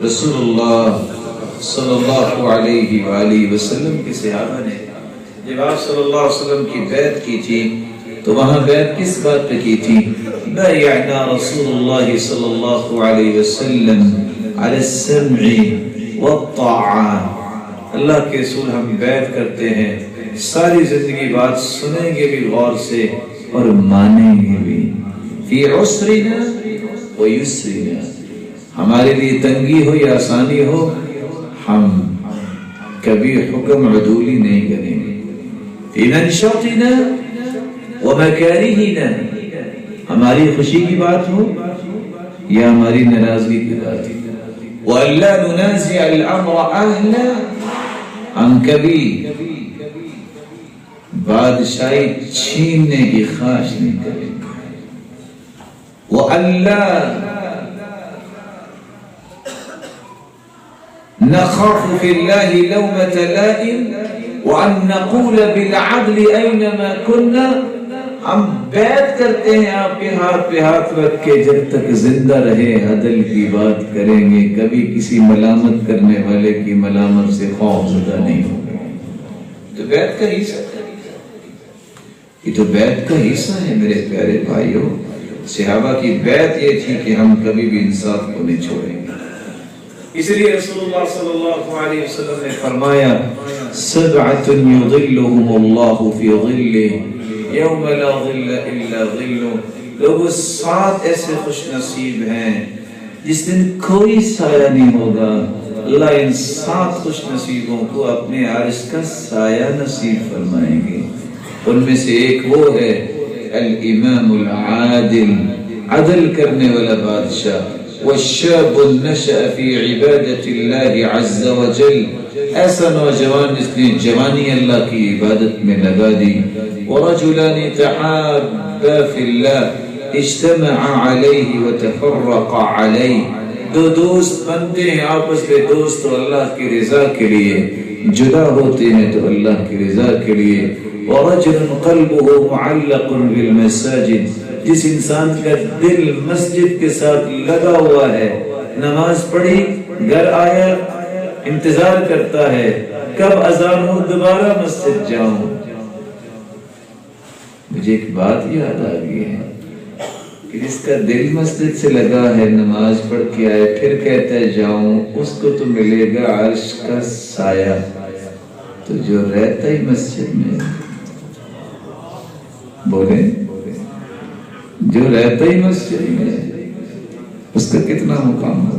رسول اللہ صلی اللہ علیہ وآلہ وسلم کے صحابہ نے جب آپ صلی اللہ علیہ وسلم کی بیعت کی تھی تو وہاں بیعت کس بات پہ کی تھی؟ بایعنا رسول اللہ صلی اللہ علیہ وسلم علی السمع والطاعہ، اللہ کے رسول ہم بیعت کرتے ہیں، ساری زندگی بات سنیں گے بھی غور سے اور مانیں گے بھی، فی عسرنا و یسرنا، ہمارے لیے تنگی ہو یا آسانی ہو ہم کبھی حکم عدولی نہیں کریں گے، فی منشطنا و مکارہنا، ہماری خوشی کی بات ہو یا ہماری ناراضگی کی بات ہو، وَأَلَّا نُنَازِعَ الْأَمْرَ أَهْلَهُ، ہم کبھی بادشاہی چھیننے کی خواہش نہیں کریں گے، وَأَلَّا نَخَافُ فِي اللَّهِ لَوْمَةَ لَائِمٍ وَأَن نَّقُولَ بِالْعَدْلِ أَيْنَمَا كُنَّا، ہم بیعت کرتے ہیں آپ کے ہاتھ پہ ہاتھ رکھ کے جب تک زندہ رہے عدل کی بات کریں گے، کبھی کسی ملامت کرنے والے کی ملامت سے خوف زدہ نہیں ہوگا۔ تو بیعت کا حصہ، یہ تو بیعت کا حصہ ہے میرے پیارے بھائیوں۔ صحابہ کی بیعت یہ تھی کہ ہم کبھی بھی انصاف کو نہیں چھوڑیں گے، اس لیے رسول اللہ صلی اللہ علیہ وسلم نے فرمایا سبعۃ یظلهم اللہ فی ظلہ یوم لا ظل الا ظلہ، لوگ 7 ایسے خوش نصیب ہیں جس دن کوئی سایہ نہیں ہوگا، اللہ ان 7 خوش نصیبوں کو اپنے عرش کا سایہ نصیب فرمائیں گے۔ ان میں سے ایک وہ ہے الامام العادل، عدل کرنے والا بادشاہ، والشاب نشأ فی عبادت اللہ عز وجل، ایسا نوجوان جس نے جوانی اللہ کی عبادت میں لگا دی، ورجلان تحابا فی اللہ اجتمعا علیہ وتفرقا علیہ، 2 دوست بنتے ہیں آپس میں دوست تو اللہ کی رضا کے لیے، جدا ہوتے ہیں تو اللہ کی رضا کے لیے، ورجل قلبه معلق بالمساجد، جس انسان کا دل مسجد کے ساتھ لگا ہوا ہے، نماز پڑھی گھر آیا انتظار کرتا ہے کب اذان ہو دوبارہ مسجد جاؤں۔ مجھے ایک بات یاد آ گئی ہے کہ جس کا دل مسجد سے لگا ہے، نماز پڑھ کے آئے پھر کہتا ہے جاؤں، اس کو تو ملے گا عرش کا سایہ، تو جو رہتا ہی مسجد میں، بولے جو رہتا ہی مسجد میں، اس کا کتنا مقام ہو۔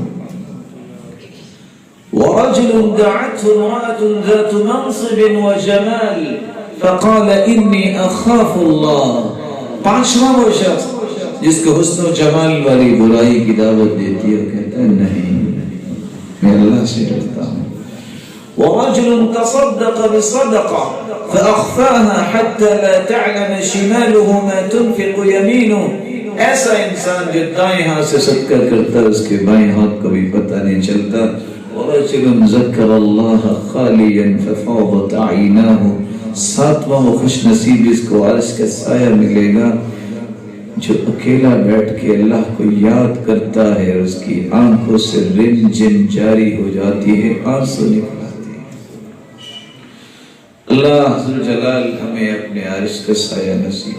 وَرَجُلٌ دَعَتْهُ امْرَأَةٌ ذَاتُ مَنصِبٍ وَجَمَالٍ فَقَالَ إِنِّي أَخَافُ اللَّهَ، 5واں وہ شخص جس کو حسن و جمال والی برائی کی دعوت دیتی ہے، کہتا ہے نہیں میں اللہ سے ڈرتا ہوں۔ وَرَجُلٌ تَصَدَّقَ بِصَدَقَةٍ فَأَخْفَاهَا حَتَّى لَا تَعْلَمَ شِمَالُهُ مَا تُنْفِقُ يَمِينُهُ، ایسا انسان جو دائیں ہاتھ سے صدقہ کرتا ہے اس کے بائیں ہاتھ کو بھی پتہ نہیں چلتا۔ وَرَجُلٌ ذَكَّرَ اللَّهَ خَالِيًا فَفَاضَتْ عَيْنَاهُ، 7واں وہ خوش نصیب جس کو عرش کا سایہ ملے گا، جو اکیلا بیٹھ کے اللہ کو یاد کرتا ہے اور اس کی آنکھوں سے رمجم جاری ہو جاتی ہے، آنسو نکلتی ہے۔ اللہ ذوالجلال ہمیں اپنے عرش کا سایہ نصیب